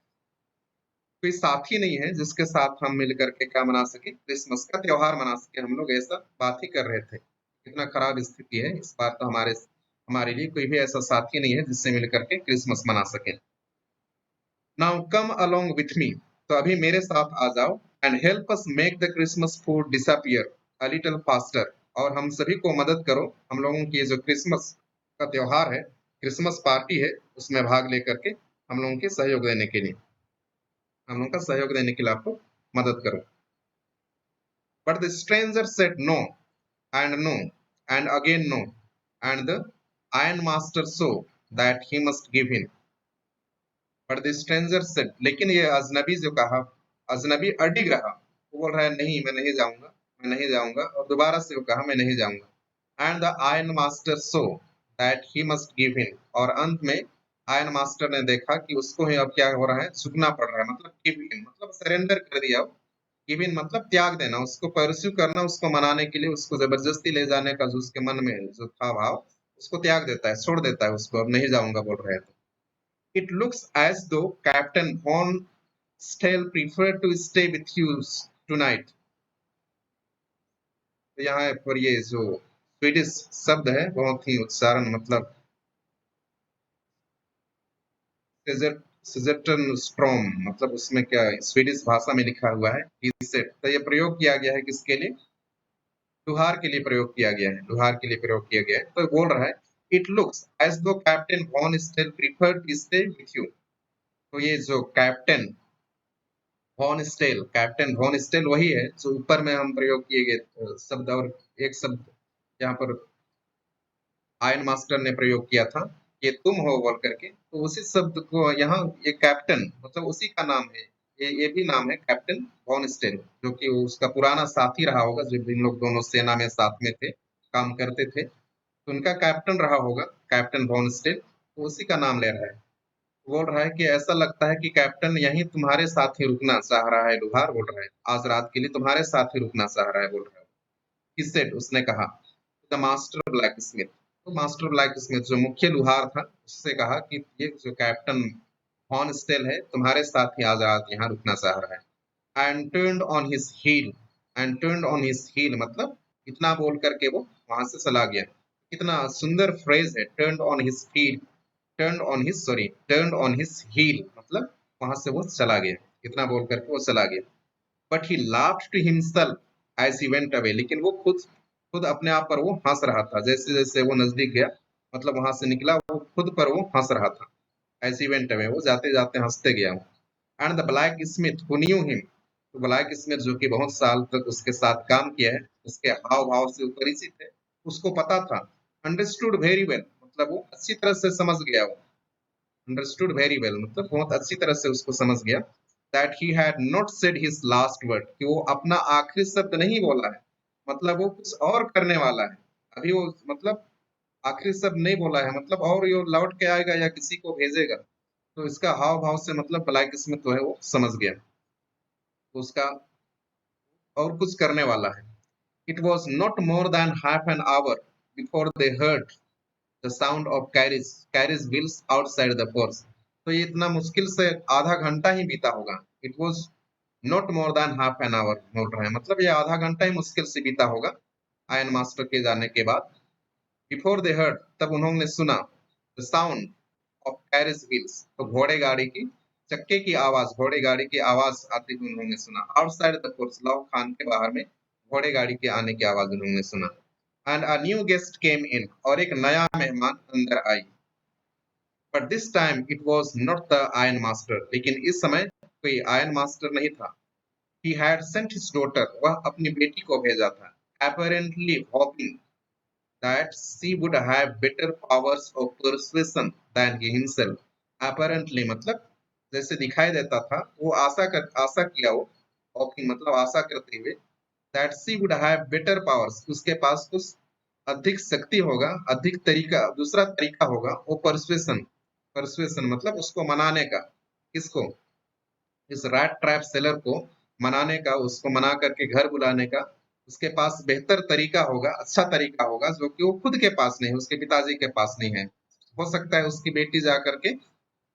कोई साथी नहीं है जिसके साथ हम मिल करके क्या मना सके, क्रिसमस का त्योहार मना सके, हम लोग ऐसा बात ही कर रहे थे। कितना खराब स्थिति है, इस बार तो हमारे लिए कोई भी ऐसा साथी नहीं है जिससे मिल करके क्रिसमस मना सके। Now come along with me, तो अभी मेरे साथ आ जाओ, and help us make the Christmas food disappear a little faster, और हम सभी को मदद करो, हम लोगों की ये जो क्रिसमस का त्योहार है, क्रिसमस पार्टी है, उसमें भाग लेकर के हम लोगों के सहयोग देने के लिए, हम लोगों का सहयोग देने के लिए आपको मदद करो। But the stranger said no and again no, and the iron master so that he must give in. But the stranger said, लेकिन ये अजनबी जो कहा, अजनबी अडिग रहा, वो बोल रहा है नहीं मैं नहीं जाऊंगा, मैं नहीं जाऊंगा, और दोबारा से वो कहा मैं नहीं जाऊंगा। And the iron master so that he must give इन, और अंत में आयरन मास्टर ने देखा कि उसको ही अब क्या हो रहा है, झुकना पड़ रहा है, मतलब गिव इन मतलब सरेंडर कर दिया, गिव इन मतलब त्याग देना, उसको परस्यू करना, उसको मनाने के लिए उसको जबरदस्ती ले जाने का जो उसके मन में जो था भाव, उसको त्याग देता है, छोड़ देता है उसको, अब नहीं जाऊंगा बोल रहे हैं तो। It looks as though captain von Stahl prefer to stay with you tonight. तो यहाँ पर ये जो स्वीडिश शब्द है बहुत ही उच्चारण मतलब सिजर्टन स्ट्रॉम, मतलब उसमें क्या स्वीडिश भाषा में लिखा हुआ है ही सेड। तो ये प्रयोग किया गया है किसके लिए? लुहार के लिए प्रयोग किया गया है, लुहार के लिए प्रयोग किया गया है। तो बोल रहा है it looks as though captain von Stahl prefer to stay with you. तो ये जो captain von Stahl, captain von Stahl वही है जो ऊपर में हम प्रयोग किए गए शब्द, और एक शब्द यहाँ पर आयन मास्टर ने प्रयोग किया था, ये तुम हो बोल करके, तो उसी शब्द को यहाँ ये कैप्टन मतलब उसी का नाम है, ये भी नाम है कैप्टन वॉन स्टेल, जो कि उसका पुराना साथी रहा होगा, जब इन लोग दोनों सेना में साथ में थे, काम करते थे, तो उनका कैप्टन रहा होगा कैप्टन वॉन स्टेल, तो उसी का नाम ले रहा है। बोल रहा है कि ऐसा लगता है कि कैप्टन यहीं तुम्हारे साथ ही रुकना चाह रहा है, लुहार बोल रहा है आज रात के लिए तुम्हारे साथ ही रुकना चाह रहा है बोल रहा है। He said, उसने कहा द मास्टर ब्लैक स्मिथ। तो मास्टर ब्लैक स्मिथ जो मुख्य लुहार था उससे कहा कि ये जो कैप्टन हॉर्न स्टेल है तुम्हारे साथ ही आज रात यहाँ रुकना चाह रहा है। And turned on his heel, and turned on his heel मतलब इतना बोल करके वो वहां से चला गया। कितना सुंदर फ्रेज है, turned on his heel, turned on his sorry turned on his heel मतलब वहां से वो चला गया, इतना बोल करके वो चला गया। But he laughed to himself as he went away, लेकिन वो खुद खुद अपने आप पर वो हंस रहा था, जैसे जैसे वो नजदीक गया, मतलब वहां से निकला, वो खुद पर वो हंस रहा था। as he went away वो जाते जाते हंसते गया। And the black Smith who knew him, तो ब्लैक स्मिथ जो कि बहुत साल तक उसके साथ काम किया है, उसके हाव भाव से वो परिचित है, उसको पता था। अंडरस्टूड वेरी वेल मतलब वो अच्छी तरह से समझ गया, वो अंडरस्टूड वेरी वेल मतलब बहुत अच्छी तरह से उसको समझ गया that he had not said his last word, कि वो अपना आखिरी शब्द नहीं बोला है, मतलब वो कुछ और करने वाला है। अभी वो मतलब आखिरी शब्द नहीं बोला है, मतलब और ये लौट के आएगा या किसी को भेजेगा, तो इसका हाव भाव से मतलब ब्लैक स्मिथ जो है वो समझ गया, तो उसका और कुछ करने वाला है। It was not more than half an hour before they heard the sound of carriage wheels outside the force. तो ये इतना मुश्किल से आधा घंटा ही बीता होगा। It was not more than half an hour बोल रहे हैं, मतलब ये आधा घंटा ही मुश्किल से बीता होगा आयन मास्टर के जाने के बाद। बिफोर दे हर्ड तब उन्होंने सुना the sound of carriage wheels, तो घोड़े गाड़ी की चक्के की आवाज, घोड़े गाड़ी की आवाज आती हुई उन्होंने सुना। आउटसाइड द फोर्स लौ खान के बाहर में घोड़े गाड़ी के आने की आवाज उन्होंने सुना। And a new guest came in, और एक नया मेहमान अंदर आई। But this time it was not the iron master, लेकिन इस समय कोई आयन मास्टर नहीं था। He had sent his daughter, वह अपनी बेटी को भेजा था, apparently hoping that she would have better powers of persuasion than he himself। apparently मतलब जैसे दिखाई देता था, वो आशा किया वो, hoping मतलब आशा करते हुए, that she would have better powers उसके पास कुछ अधिक शक्ति होगा, अधिक तरीका, दूसरा तरीका होगा, वो परसुएशन, परसुएशन मतलब उसको मनाने का, किसको, इस रैट ट्रैप सेलर को मनाने का, उसको मना करके घर बुलाने का, उसके पास बेहतर तरीका होगा, अच्छा तरीका होगा, जो कि वो खुद के पास नहीं है, उसके पिताजी के पास नहीं है। हो सकता है उसकी बेटी जा करके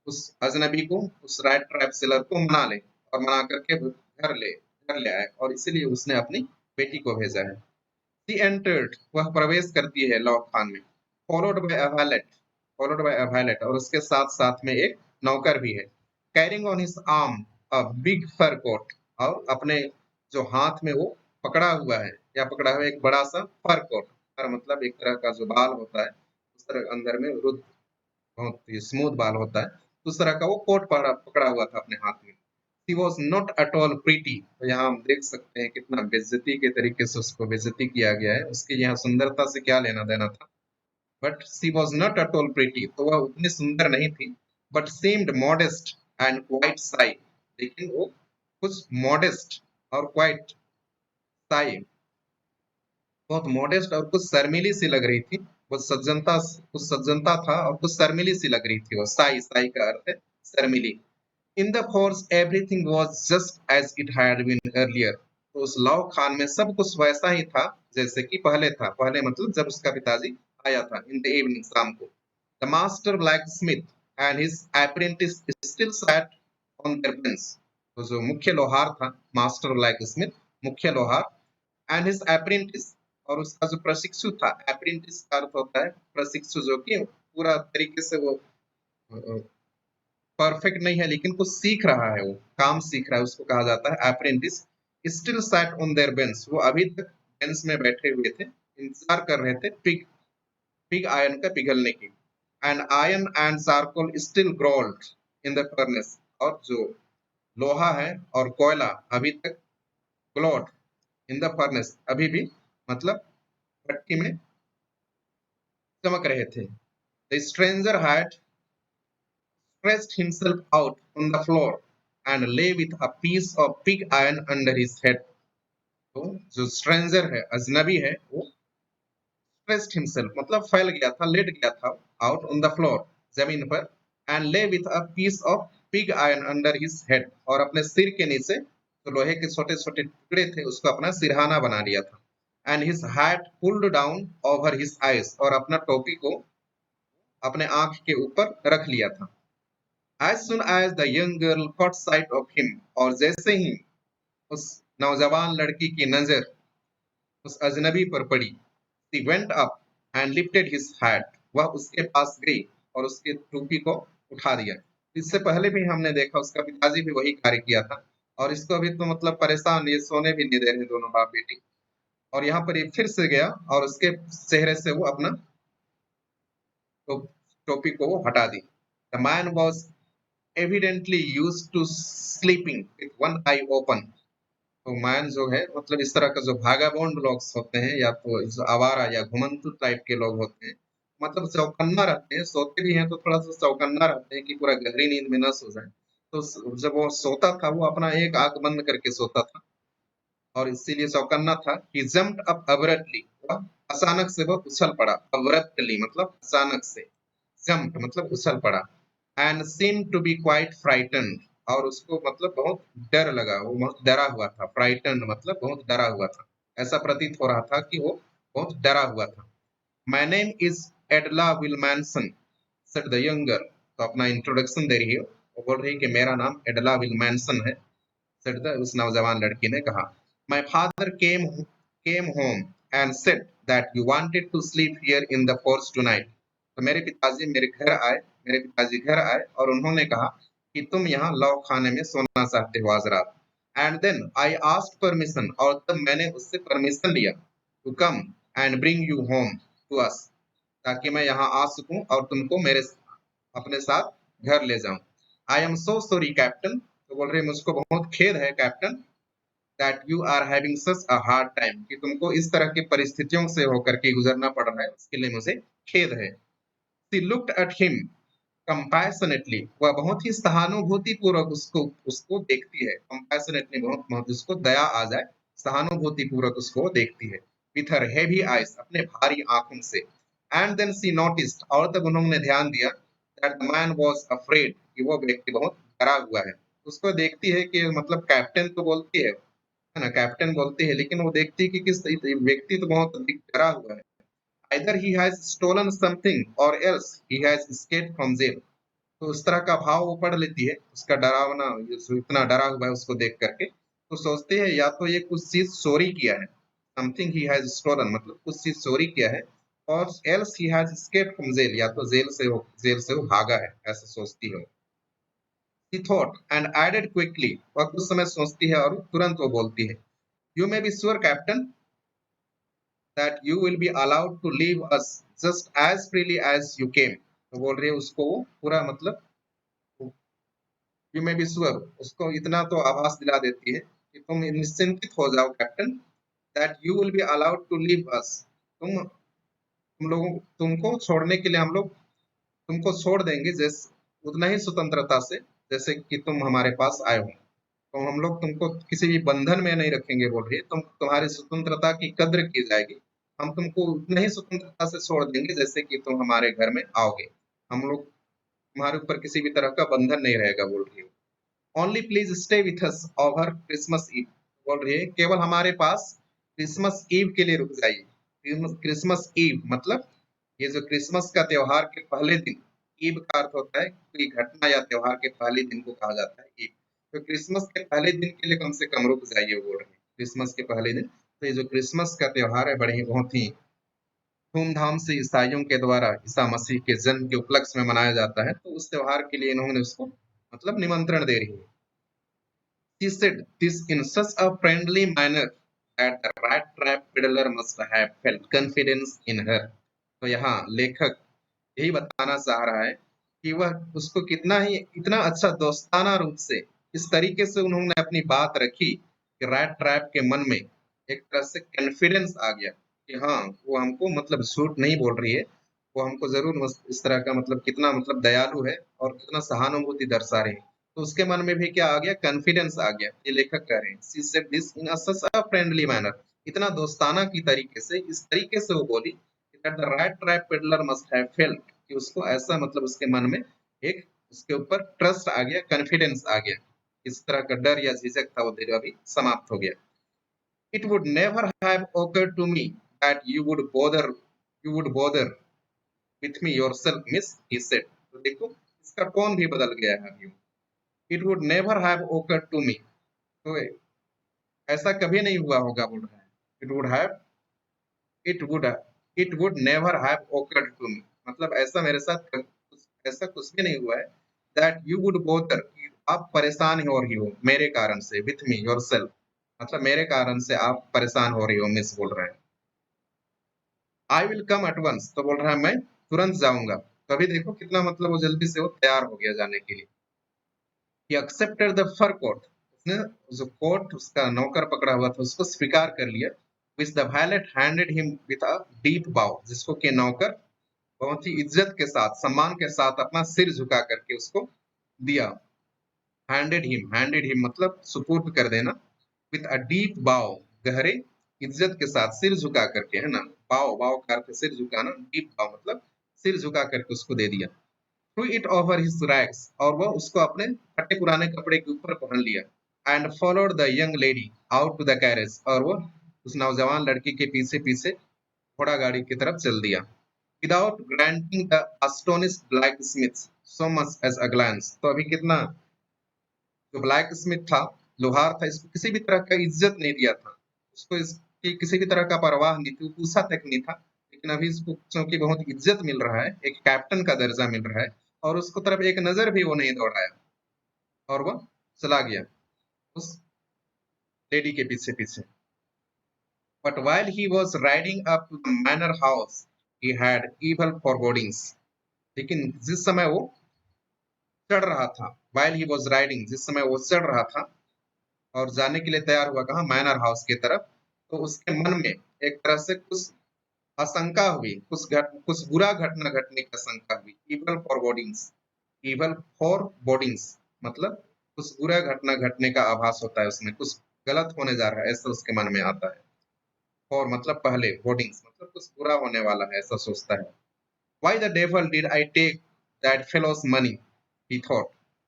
उस अजनबी को, उस रैट ट्रैप सेलर को मना ले, और मना करके घर ले आए, और इसीलिए उसने अपनी बेटी को भेजा है। She entered, वह प्रवेश करती है लॉ खान में, followed by a valet, followed by a valet, और उसके साथ साथ में एक नौकर भी है। Carrying on his arm a big fur coat, और अपने जो हाथ में वो पकड़ा हुआ है, या पकड़ा हुआ एक बड़ा सा फर कोट, फर मतलब एक तरह का जो बाल होता है, उस तरह अंदर में रुद्ध, बहुत स्मूथ बाल होता है, उस तरह का वो कोट पकड़ा हुआ था अपने हाथ में। She was not at all pretty, तो यहाँ हम देख सकते हैं कितना बेइज्जती के तरीके से उसको बेइज्जती किया गया है, उसकी यहाँ सुंदरता से क्या लेना देना था। But she was not at all pretty, तो वह उतनी सुंदर नहीं थी। But seemed modest and quite shy, लेकिन वो कुछ मॉडेस्ट और क्वाइट शाई, बहुत मॉडेस्ट और कुछ शर्मीली सी लग रही थी। वो कुछ सज्जनता था और कुछ शर्मीली सी लग रही थी वो, साई, साई का अर्थ है शर्मीली। In the forest everything was just as it had been earlier. तो उस लौ खान में सब कुछ वैसा ही था जैसे कि पहले था। पहले मतलब जब उसका पिताजी आया था, इन द इवनिंग, शाम को। The master black Smith and his apprentice still sat on their bench. तो जो मुख्य लोहार था, मास्टर ब्लैक स्मिथ, मुख्य लोहार, एंड हिज अप्रेंटिस, और उसका जो प्रशिक्षु था, अप्रेंटिस का अर्थ होता है प्रशिक्षु, जो कि पूरा तरीके से वो परफेक्ट नहीं है लेकिन कुछ सीख रहा है, वो काम सीख रहा है, उसको कहा जाता है apprentice. Still sat on their bench, वो अभी तक बेंच में बैठे हुए थे, इंतजार कर रहे थे पिग पिग आयरन का पिघलने की। And iron and charcoal still growled in the furnace, और जो लोहा है और कोयला अभी तक ग्लोड इन द फर्नेस, अभी भी मतलब भट्टी में चमक रहे थे। The stranger had stretched himself out on the floor and lay with a piece of pig iron under his head. तो जो स्ट्रेंजर है, अजनबी है, वो stretched himself मतलब फैल गया था, लेट गया था, out on the floor, जमीन पर, and lay with a piece of pig iron under his head, और अपने सिर के नीचे तो लोहे के छोटे छोटे टुकड़े थे, उसको अपना सिरहाना बना लिया था। And his hat pulled down over his eyes, और अपना टोपी को अपने आंख के ऊपर रख लिया था। As soon as the young girl caught sight of him, और जैसे ही उस नौजवान लड़की की नजर उस अजनबी पर पड़ी, she went up and lifted his hat, वह उसके पास गई और उसके टोपी को उठा दिया। इससे पहले भी हमने देखा उसका पिताजी भी वही कार्य किया था, और इसको अभी तो मतलब परेशान, ये सोने भी नहीं दे रहे दोनों बाप बेटी। और यहाँ पर ये फिर से गया और उसके चेहरे से वो अपना तो, टोपी को वो हटा दी। The man was evidently used to sleeping with one eye open। तो मैन जो है मतलब इस तरह का जो भागाबोंड लोग होते हैं, या तो जो आवारा या घुमंतु टाइप के लोग होते हैं, मतलब चौकन्ना रहते हैं, सोते भी हैं तो थोड़ा सा चौकन्ना रहते हैं कि पूरा गहरी नींद में न सो जाए। तो जब वो सोता था वो अपना एक आंख बंद करके सोता था, और इसीलिए चौकन्ना था। ही जम्प्ड अप अब्रप्टली, वह अचानक से वह उछल पड़ा। अब्रप्टली मतलब अचानक से, जम्प्ड मतलब उछल पड़ा। And seem to be quite frightened, और उसको मतलब बहुत डर लगा, वो बहुत डरा हुआ था। फ्राइटन्ड मतलब बहुत डरा हुआ था, ऐसा प्रतीत हो रहा था कि वो बहुत डरा हुआ था। My name is Edla Wilmanson, said the young girl. तो अपना इंट्रोडक्शन दे रही है, वो बोल रही है कि मेरा नाम एडला विलमैनसन है, said the उस नौजवान लड़की ने कहा। My father came home and said that you wanted to sleep here in the forest tonight। तो मेरे पिताजी घर आए और उन्होंने कहा कि तुम यहाँ लौ खाने में सोना चाहते हो आज रात। And then I asked permission, और तब मैंने उससे परमिशन लिया, to come and bring you home to us, ताकि मैं यहाँ आ सकूं और तुमको मेरे अपने साथ घर ले जाऊं। I am so sorry captain, तो बोल रहे मुझको बहुत खेद है captain, that you are having such a hard time, कि तुमको इस तरह की परिस्थितियों से होकर के गुजरना पड़ रहा है, उसके लिए मुझे खेद है। She looked at him compassionately, वह बहुत ही सहानुभूति पूर्वक उसको उसको देखती है। कंपैशनेटली बहुत बहुत उसको दया आ जाए, सहानुभूति पूर्वक उसको देखती है। विथ हर हेवी आइज, अपने भारी आंखों से। एंड देन शी नोटिस्ड, और तब उन्होंने ध्यान दिया, that the man was afraid, कि वो व्यक्ति बहुत डरा हुआ है। उसको देखती है कि मतलब कैप्टन तो बोलती है ना, कैप्टन बोलती है, लेकिन वो देखती है कि किस व्यक्ति तो बहुत अधिक डरा हुआ है। either he has stolen something or else he has escaped from jail। तो उस तरह का भाव वो पढ़ लेती है, उसका डरावना, इतना डरा हुआ है उसको देख करके, तो सोचती है या तो ये कुछ चीज चोरी किया है, समथिंग ही हैज स्टोलन मतलब कुछ चीज चोरी किया है, और else he has escaped from jail, या तो जेल से वो भागा है, ऐसा सोचती है। She thought and added quickly, वह कुछ समय सोचती है और तुरंत वो बोलती है, you may be sure captain that you will be allowed to leave us just as freely as you came। तो बोल रही है उसको वो पूरा मतलब, यू मे बी श्योर, उसको इतना तो आभास दिला देती है कि तुम निश्चिंतित हो जाओ captain, that you will be allowed to leave us, तुम लोगों तुमको छोड़ने के लिए हम लोग तुमको छोड़ देंगे, जैसे उतना ही स्वतंत्रता से जैसे कि तुम हमारे पास आए हो। तो हम लोग तुमको किसी भी बंधन में नहीं रखेंगे, बोल रही है, तुम्हारी स्वतंत्रता की कद्र की जाएगी। हम तुमको उतने ही स्वतंत्रता से छोड़ देंगे जैसे कि तुम हमारे घर में आओगे। हम लोग तुम्हारे ऊपर किसी भी तरह का बंधन नहीं रहेगा, बोल रही है। Only please stay with us over Christmas Eve, बोल रही है केवल हमारे पास क्रिसमस ईव के लिए रुक जाइए। क्रिसमस ईव मतलब ये जो क्रिसमस का त्योहार के पहले दिन, ईव का अर्थ होता है कोई घटना या त्योहार के पहले दिन को कहा जाता है ईव। तो क्रिसमस के पहले दिन के लिए कम से कम रुक जाइए, बोल रहे हैं क्रिसमस के पहले दिन। तो ये जो क्रिसमस का त्योहार है बड़े ही बहुत ही धूमधाम से ईसाइयों के द्वारा ईसा मसीह के जन्म के उपलक्ष्य में मनाया जाता है, तो उस त्योहार के लिए इन्होंने उसको मतलब निमंत्रण दे रही है। She said this in such a friendly manner that the rat trap peddler must have felt confidence in her. तो यहाँ लेखक यही बताना चाह रहा है कि वह उसको कितना ही इतना अच्छा दोस्ताना रूप से इस तरीके से उन्होंने अपनी बात रखी कि रैट ट्रैप के मन में एक तरह से कॉन्फिडेंस आ गया कि हाँ वो हमको मतलब झूठ नहीं बोल रही है, वो हमको जरूर इस तरह का मतलब कितना मतलब दयालु है और कितना सहानुभूति दर्शा रही है। तो उसके मन में भी क्या आ गया, कॉन्फिडेंस आ गया। ये लेखक कह रहे हैं she said this in such a friendly manner, इतना दोस्ताना की तरीके से इस तरीके से वो बोली that the rat trap peddler must have felt कि उसको ऐसा मतलब उसके मन में एक उसके ऊपर ट्रस्ट आ गया, कॉन्फिडेंस आ गया। इस तरह का डर या झिझक था वो धीरे अभी समाप्त हो गया। It would never have occurred to me that you would bother with me yourself, miss, he said. तो देखो इसका टोन भी बदल गया है अभी। It would never have occurred to me, तो ऐसा कभी नहीं हुआ होगा बोल रहा है। It would have it would it would never have occurred to me, मतलब ऐसा मेरे साथ ऐसा कुछ भी नहीं हुआ है। that you would bother, आप परेशान हो रही हो मेरे कारण से, with me yourself, मतलब मेरे कारण से आप परेशान हो रही हो, मिस बोल रहा है। I will come at once, तो बोल रहा है मैं तुरंत जाऊंगा। तभी देखो कितना मतलब वो जल्दी से वो तैयार हो गया जाने के लिए। He accepted the fur coat, उसने जो कोट उसका नौकर पकड़ा हुआ था उसको स्वीकार कर लिया। Which the valet handed him with a deep bow, जिसको के नौकर बहुत ही इज्जत के साथ सम्मान के साथ अपना सिर झुका करके उसको दिया। हैंडेड हिम मतलब सुपुर्द कर देना। विथ अ डीप बाव, गहरे इज्जत के साथ सिर झुका करके, है ना। बाव बाव का अर्थ सिर झुकाना, डीप बाव मतलब सिर झुका करके उसको दे दिया। Threw it over his racks, और वह उसको अपने फटे पुराने कपड़े के ऊपर पहन लिया। And followed the young lady out to the carriage, और वो उस नौजवान लड़की के पीछे पीछे घोड़ा गाड़ी की तरफ चल दिया। Without granting the astonished blacksmith so much as a glance, तो अभी कितना जो ब्लैक स्मिथ था, लोहार था, इसको किसी भी तरह का इज्जत नहीं दिया था, उसको इसकी किसी भी तरह का परवाह नहीं थी, पूछा तक नहीं था। लेकिन अभी इसको क्योंकि बहुत इज्जत मिल रहा है, एक कैप्टन का दर्जा मिल रहा है, और उसको तरफ एक नजर भी वो नहीं दौड़ाया, और वह चला गया उस लेडी के पीछे पीछे। But while he was riding up to the manor house, he had evil forebodings, लेकिन जिस समय वो चढ़ रहा था, while he was riding, जिस समय वो चढ़ रहा था और जाने के लिए तैयार हुआ कहाँ, मैनर हाउस की तरफ, तो उसके मन में एक तरह से कुछ आशंका हुई, कुछ बुरा घटना घटने की आशंका हुई। Evil for boardings, evil for boardings मतलब कुछ बुरा घटना घटने का आभास होता है, उसमें कुछ गलत होने जा रहा है, ऐसा उसके मन में आता है। फॉर मतलब पहले, बोर्डिंग्स मतलब कुछ बुरा होने वाला है, ऐसा सोचता है। Why the devil did I take that fellow's money? He thought.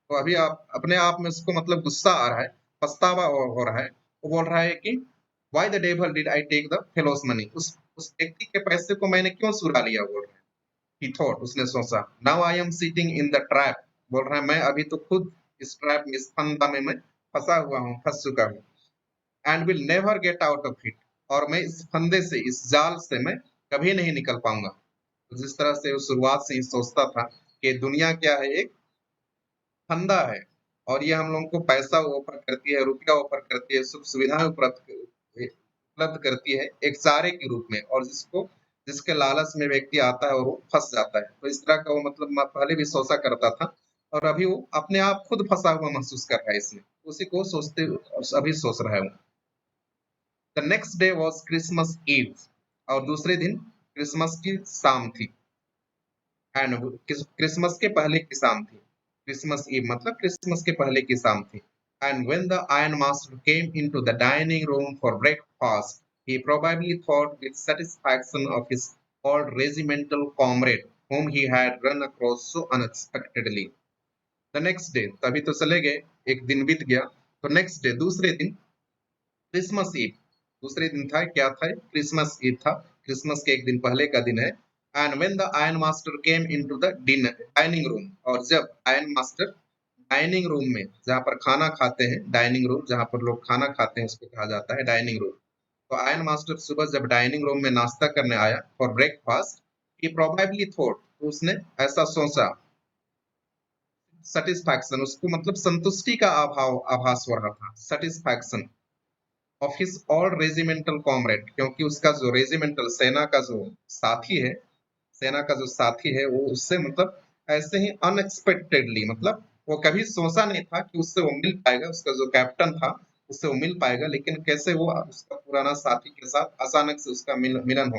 तो अभी आप अपने आप में उसको मतलब गुस्सा आ रहा है, पछतावा हो रहा है। वो बोल रहा है कि Why the devil did I take the fellow's money? उस व्यक्ति के पैसे को मैंने क्यों चुरा लिया, बोल रहा है। He thought, उसने सोचा। Now I am sitting in the trap. बोल रहा है मैं अभी तो खुद इस ट्रैप में, इस फंदा में मैं फंसा हुआ हूँ, फंस चुका हूँ। And will never get out of it. और मैं इस फंदे से, इस जाल से मैं कभी नहीं निकल पाऊंगा। तो जिस तरह से वो शुरुआत से ही सोचता था कि दुनिया क्या है, एक फंदा है, और ये हम लोगों को पैसा ऑफर करती है, रुपया ऑफर करती है, सुख सुविधाएं उपलब्ध करती है एक चारे के रूप में, और जिसके लालच में व्यक्ति आता है और वो फंस जाता है। तो इस तरह का वो मतलब मैं पहले भी सोचा करता था, और अभी वो अपने आप खुद फंसा हुआ महसूस कर रहा है इसमें, उसी को सोचते अभी सोच रहा है वो। The next day was Christmas Eve, और दूसरे दिन क्रिसमस की शाम थी। एंड क्रिसमस के पहले की शाम थी, क्रिसमस ईव मतलब क्रिसमस के पहले की शाम थी। And when the iron master came into the dining room for breakfast, he probably thought with satisfaction of his old regimental comrade whom he had run across so unexpectedly. The next day, तभी तो चले गए एक दिन बीत गया, तो next day दूसरे दिन क्रिसमस ईव, दूसरे दिन था, क्या था, क्रिसमस ईव था, क्रिसमस के एक दिन पहले का दिन है। And when the iron master came into the dinner dining room, और जब आयरन मास्टर डाइनिंग रूम में, जहाँ पर खाना खाते हैं, डाइनिंग रूम जहाँ पर लोग खाना खाते हैं उसको कहा जाता है डाइनिंग रूम। तो आयरन मास्टर सुबह जब डाइनिंग रूम में नाश्ता करने आया for breakfast, he probably thought, तो उसने ऐसा सोचा, सेटिस्फैक्शन, उसको मतलब संतुष्टि का अभाव आभास हो रहा था, satisfaction of his all regimental comrade, क्योंकि उसका जो रेजिमेंटल सेना का जो साथी है, सेना का जो साथी है वो उससे मतलब ऐसे ही अनएक्सपेक्टेडली, मतलब वो कभी सोचा नहीं था कि उससे वो मिल पाएगा, उसका जो कैप्टन था उससे वो मिल पाएगा, लेकिन कैसे वो उसका पुराना साथी के साथ अचानक से उसका मिलन हो